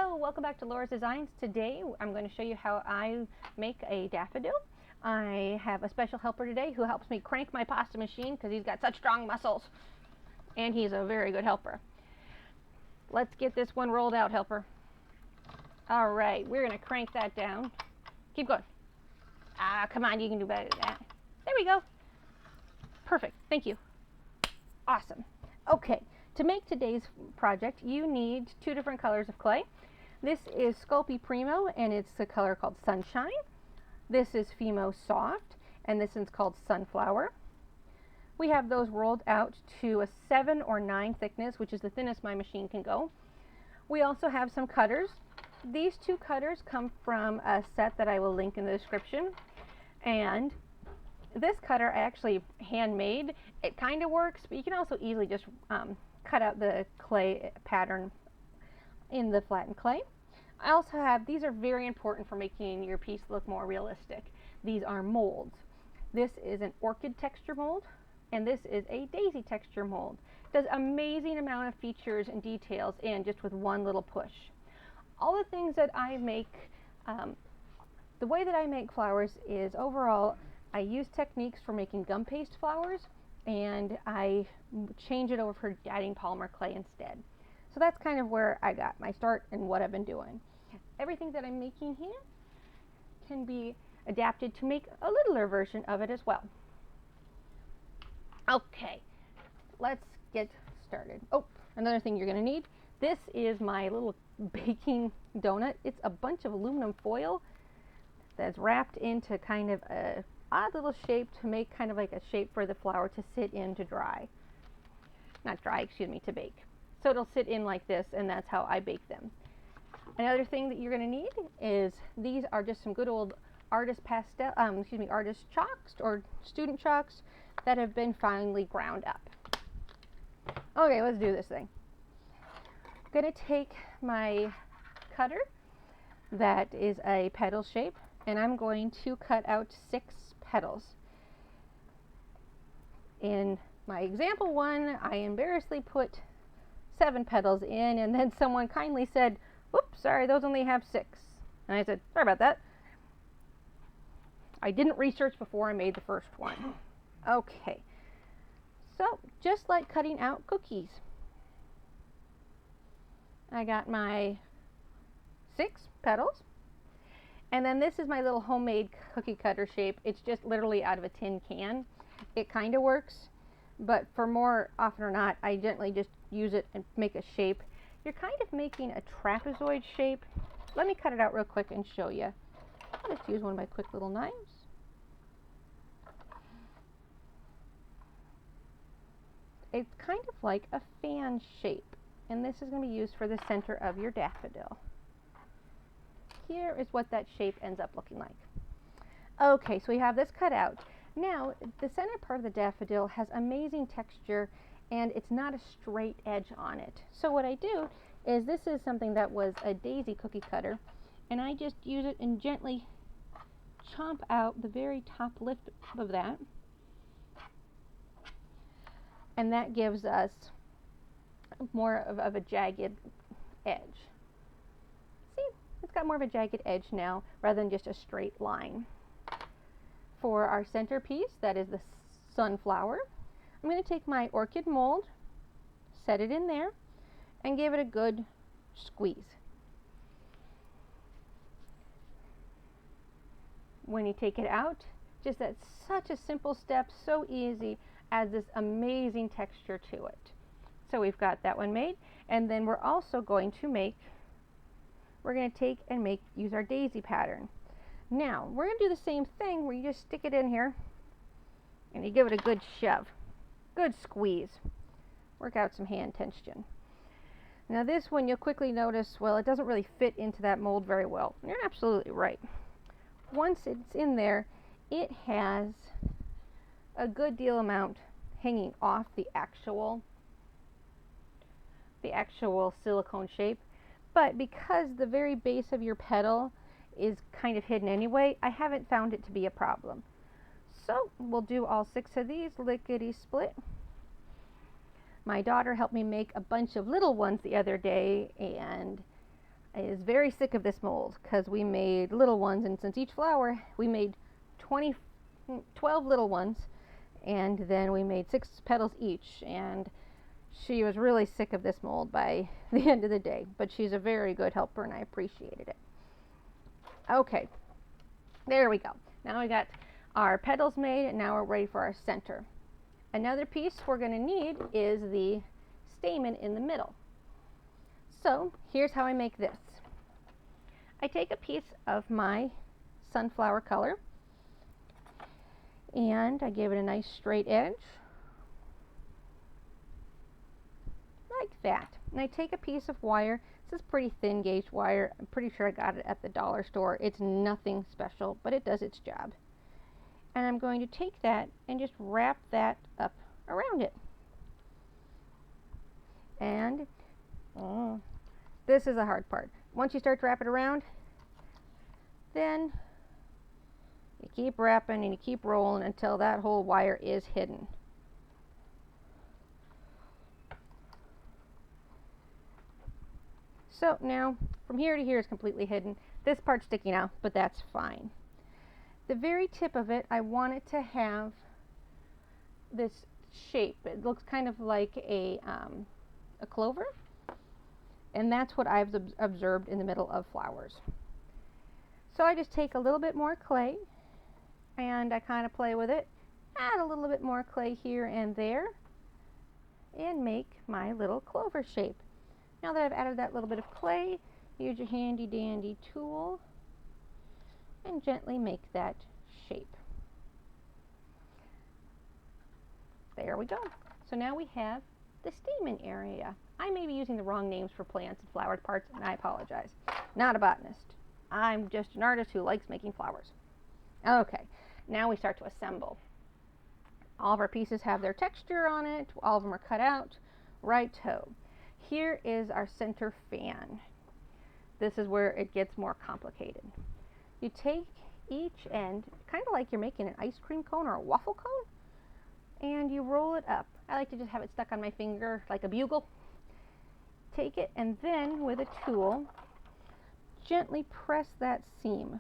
Hello, welcome back to Laura's Designs. Today I'm going to show you how I make a daffodil. I have a special helper today who helps me crank my pasta machine because he's got such strong muscles and he's a very good helper. Let's get this one rolled out, helper. All right, we're going to crank that down. Keep going. Come on, you can do better than that. There we go. Perfect, thank you. Awesome. Okay, to make today's project you need two different colors of clay. This is Sculpey Primo and it's the color called Sunshine. This is Fimo Soft and this one's called Sunflower. We have those rolled out to a 7 or 9 thickness, which is the thinnest my machine can go. We also have some cutters. These two cutters come from a set that I will link in the description, and this cutter I actually handmade. It kind of works, but you can also easily just cut out the clay pattern in the flattened clay. I also have, these are very important for making your piece look more realistic. These are molds. This is an orchid texture mold and this is a daisy texture mold. It does amazing amount of features and details in just with one little push. All the things that I make, the way that I make flowers is overall I use techniques for making gum paste flowers and I change it over for adding polymer clay instead. So that's kind of where I got my start and what I've been doing. Everything that I'm making here can be adapted to make a littler version of it as well. Okay, let's get started. Oh, another thing you're going to need. This is my little baking donut. It's a bunch of aluminum foil that's wrapped into kind of a odd little shape to make kind of like a shape for the flower to sit in to dry. Not dry, excuse me, to bake. So it'll sit in like this, and that's how I bake them. Another thing that you're going to need is these are just some good old artist artist chalks or student chalks that have been finely ground up. Okay, let's do this thing. I'm going to take my cutter that is a petal shape, and I'm going to cut out 6 petals. In my example one, I embarrassingly put 7 petals in, and then someone kindly said, "Oops, sorry, those only have 6." And I said, "Sorry about that. I didn't research before I made the first one." Okay, so just like cutting out cookies, I got my 6 petals, and then this is my little homemade cookie cutter shape. It's just literally out of a tin can. It kind of works, but for more often or not, I gently just use it and make a shape. You're kind of making a trapezoid shape. Let me cut it out real quick and show you. I'll just use one of my quick little knives. It's kind of like a fan shape, and this is going to be used for the center of your daffodil. Here is what that shape ends up looking like. Okay, so we have this cut out. Now, the center part of the daffodil has amazing texture and it's not a straight edge on it. So what I do is, this is something that was a daisy cookie cutter, and I just use it and gently chomp out the very top lip of that. And that gives us more of a jagged edge. See, it's got more of a jagged edge now rather than just a straight line. For our centerpiece, that is the sunflower, I'm going to take my orchid mold, set it in there, and give it a good squeeze. When you take it out, just that's such a simple step, so easy, adds this amazing texture to it. So we've got that one made, and then we're also going to take and use our daisy pattern. Now, we're going to do the same thing where you just stick it in here and you give it a good shove, good squeeze, work out some hand tension. Now this one you'll quickly notice, well, it doesn't really fit into that mold very well. You're absolutely right. Once it's in there, it has a good deal amount hanging off the actual silicone shape, but because the very base of your petal is kind of hidden anyway, I haven't found it to be a problem. So we'll do all 6 of these lickety split. My daughter helped me make a bunch of little ones the other day, and is very sick of this mold because we made little ones, and since each flower we made 12 little ones, and then we made 6 petals each, and she was really sick of this mold by the end of the day, but she's a very good helper and I appreciated it. Okay, there we go. Now we got our petals made, and now we're ready for our center. Another piece we're going to need is the stamen in the middle. So here's how I make this. I take a piece of my sunflower color and I give it a nice straight edge, like that. And I take a piece of wire. This is pretty thin gauge wire. I'm pretty sure I got it at the dollar store. It's nothing special, but it does its job. And I'm going to take that and just wrap that up around it. And this is the hard part. Once you start to wrap it around, then you keep wrapping and you keep rolling until that whole wire is hidden. So now from here to here is completely hidden. This part's sticking out, but that's fine. The very tip of it, I want it to have this shape. It looks kind of like a clover, and that's what I've observed in the middle of flowers. So I just take a little bit more clay and I kind of play with it, add a little bit more clay here and there, and make my little clover shape. Now that I've added that little bit of clay, use your handy dandy tool and gently make that shape. There we go. So now we have the stamen area. I may be using the wrong names for plants and flowered parts, and I apologize. Not a botanist. I'm just an artist who likes making flowers. Okay, now we start to assemble. All of our pieces have their texture on it. All of them are cut out. Righto. Here is our center fan. This is where it gets more complicated. You take each end, kind of like you're making an ice cream cone or a waffle cone, and you roll it up. I like to just have it stuck on my finger like a bugle. Take it and then with a tool, gently press that seam.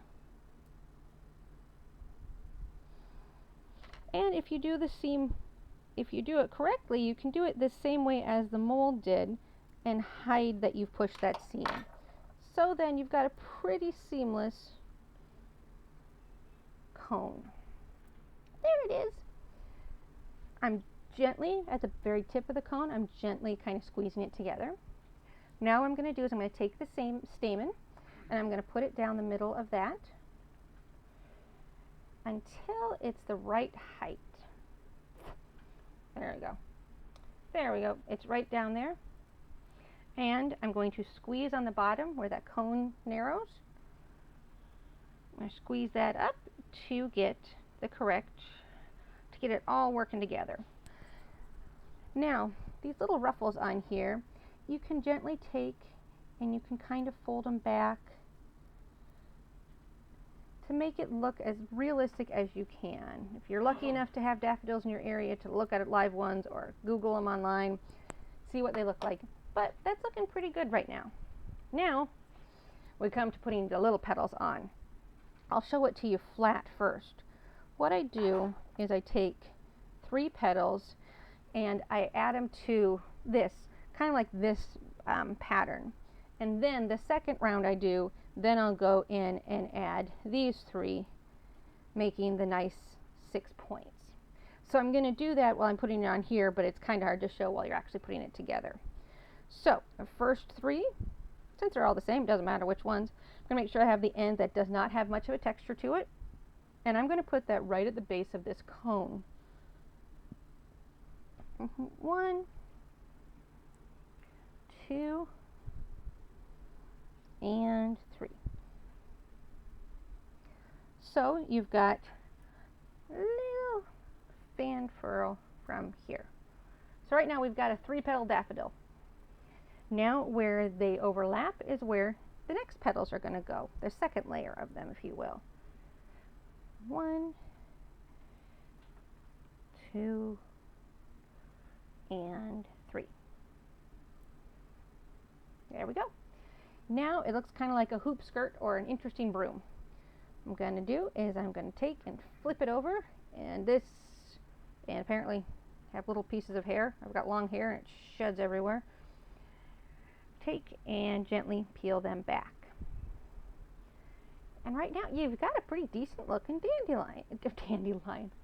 And if you do the seam, if you do it correctly, you can do it the same way as the mold did and hide that you've pushed that seam. So then you've got a pretty seamless cone. There it is. I'm gently, at the very tip of the cone, I'm gently kind of squeezing it together. Now what I'm going to do is I'm going to take the same stamen and I'm going to put it down the middle of that until it's the right height. There we go. There we go. It's right down there. And I'm going to squeeze on the bottom where that cone narrows. I'm going to squeeze that up to get the correct, to get it all working together. Now, these little ruffles on here, you can gently take and you can kind of fold them back to make it look as realistic as you can. If you're lucky enough to have daffodils in your area to look at live ones or Google them online, see what they look like. But that's looking pretty good right now. Now, we come to putting the little petals on. I'll show it to you flat first. What I do is I take 3 petals and I add them to this, kind of like this pattern. And then the second round I do, then I'll go in and add these 3, making the nice 6 points. So I'm going to do that while I'm putting it on here, but it's kind of hard to show while you're actually putting it together. So the first 3, since they're all the same, it doesn't matter which ones, I'm going to make sure I have the end that does not have much of a texture to it. And I'm going to put that right at the base of this cone. 1, 2, and 3. So you've got a little fan furl from here. So right now we've got a 3-petal daffodil. Now where they overlap is where the next petals are going to go, the second layer of them, if you will. 1, 2, and 3. There we go. Now it looks kind of like a hoop skirt or an interesting broom. What I'm going to do is I'm going to take and flip it over, and apparently have little pieces of hair. I've got long hair and it sheds everywhere. Take and gently peel them back. And right now you've got a pretty decent looking dandelion.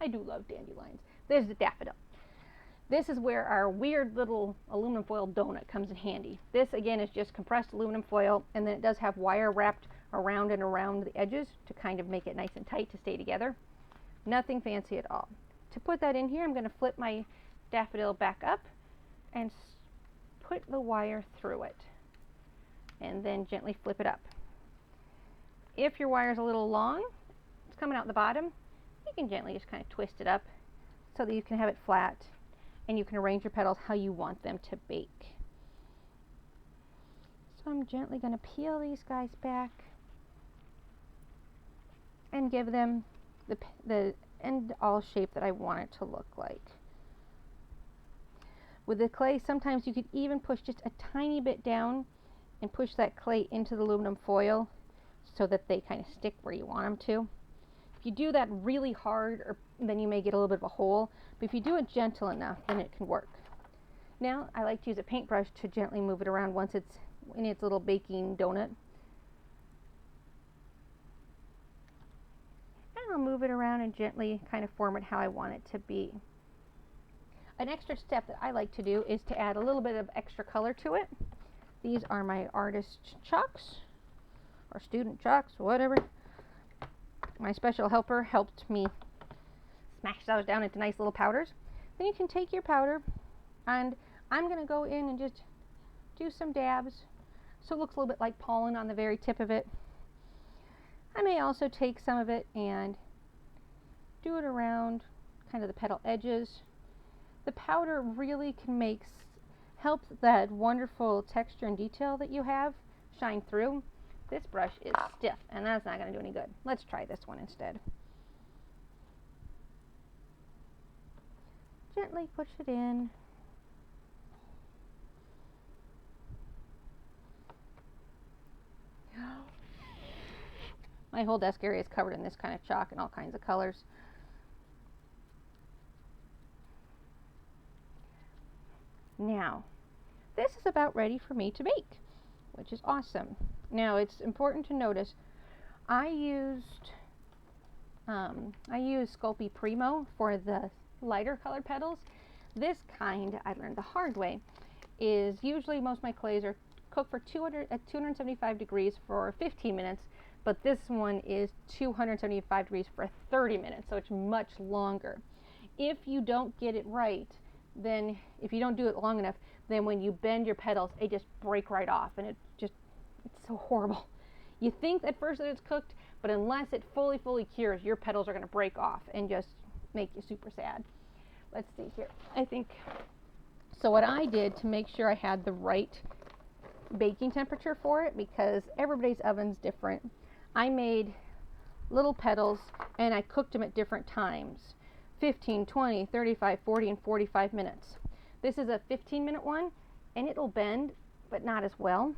I do love dandelions. There's the daffodil. This is where our weird little aluminum foil donut comes in handy. This again is just compressed aluminum foil, and then it does have wire wrapped around and around the edges to kind of make it nice and tight to stay together. Nothing fancy at all. To put that in here, I'm going to flip my daffodil back up and put the wire through it, and then gently flip it up. If your wire is a little long, it's coming out the bottom, you can gently just kind of twist it up so that you can have it flat, and you can arrange your petals how you want them to bake. So I'm gently going to peel these guys back and give them the end all shape that I want it to look like. With the clay, sometimes you could even push just a tiny bit down and push that clay into the aluminum foil so that they kind of stick where you want them to. If you do that really hard, then you may get a little bit of a hole, but if you do it gentle enough, then it can work. Now I like to use a paintbrush to gently move it around once it's in its little baking donut. And I'll move it around and gently kind of form it how I want it to be. An extra step that I like to do is to add a little bit of extra color to it. These are my artist chalks, or student chalks, whatever. My special helper helped me smash those down into nice little powders. Then you can take your powder, and I'm going to go in and just do some dabs so it looks a little bit like pollen on the very tip of it. I may also take some of it and do it around kind of the petal edges. The powder really can help that wonderful texture and detail that you have shine through. This brush is stiff, and that's not going to do any good. Let's try this one instead. Gently push it in. My whole desk area is covered in this kind of chalk in all kinds of colors. Now, this is about ready for me to bake, which is awesome. Now, it's important to notice I used Sculpey Primo for the lighter colored petals. This kind, I learned the hard way, is usually most of my clays are cooked for 275 degrees for 15 minutes, but this one is 275 degrees for 30 minutes, so it's much longer. If you don't get it right, then if you don't do it long enough, then when you bend your petals, they just break right off, and it's so horrible. You think at first that it's cooked, but unless it fully cures, your petals are going to break off and just make you super sad. Let's see here. So what I did to make sure I had the right baking temperature for it, because everybody's oven's different, I made little petals and I cooked them at different times. 15, 20, 35, 40, and 45 minutes. This is a 15-minute one, and it'll bend, but not as well.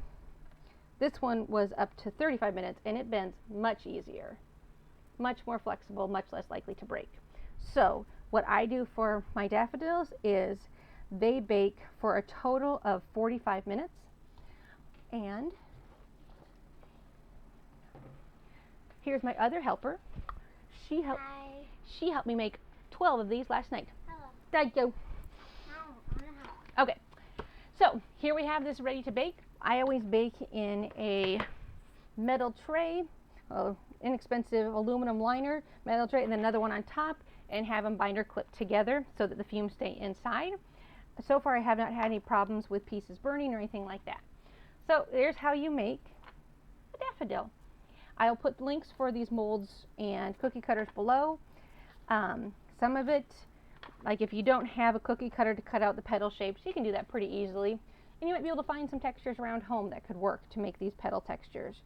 This one was up to 35 minutes, and it bends much easier, much more flexible, much less likely to break. So what I do for my daffodils is they bake for a total of 45 minutes, and here's my other helper. She helped me make 12 of these last night. Hello. Thank you. No, okay, so here we have this ready to bake. I always bake in a metal tray, inexpensive aluminum liner, metal tray, and then another one on top, and have them binder clipped together so that the fumes stay inside. So far I have not had any problems with pieces burning or anything like that. So there's how you make a daffodil. I'll put links for these molds and cookie cutters below. Some of it, like if you don't have a cookie cutter to cut out the petal shapes, you can do that pretty easily. And you might be able to find some textures around home that could work to make these petal textures.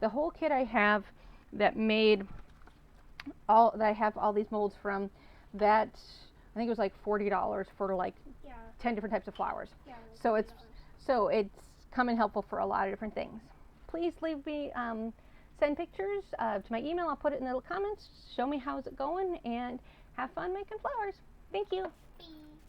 The whole kit I have that I have all these molds from, that I think it was like $40 for like 10 different types of flowers. Yeah, So it's come in helpful for a lot of different things. please leave me, send pictures to my email. I'll put it in the comments. Show me how's it going and have fun making flowers. Thank you. Bye.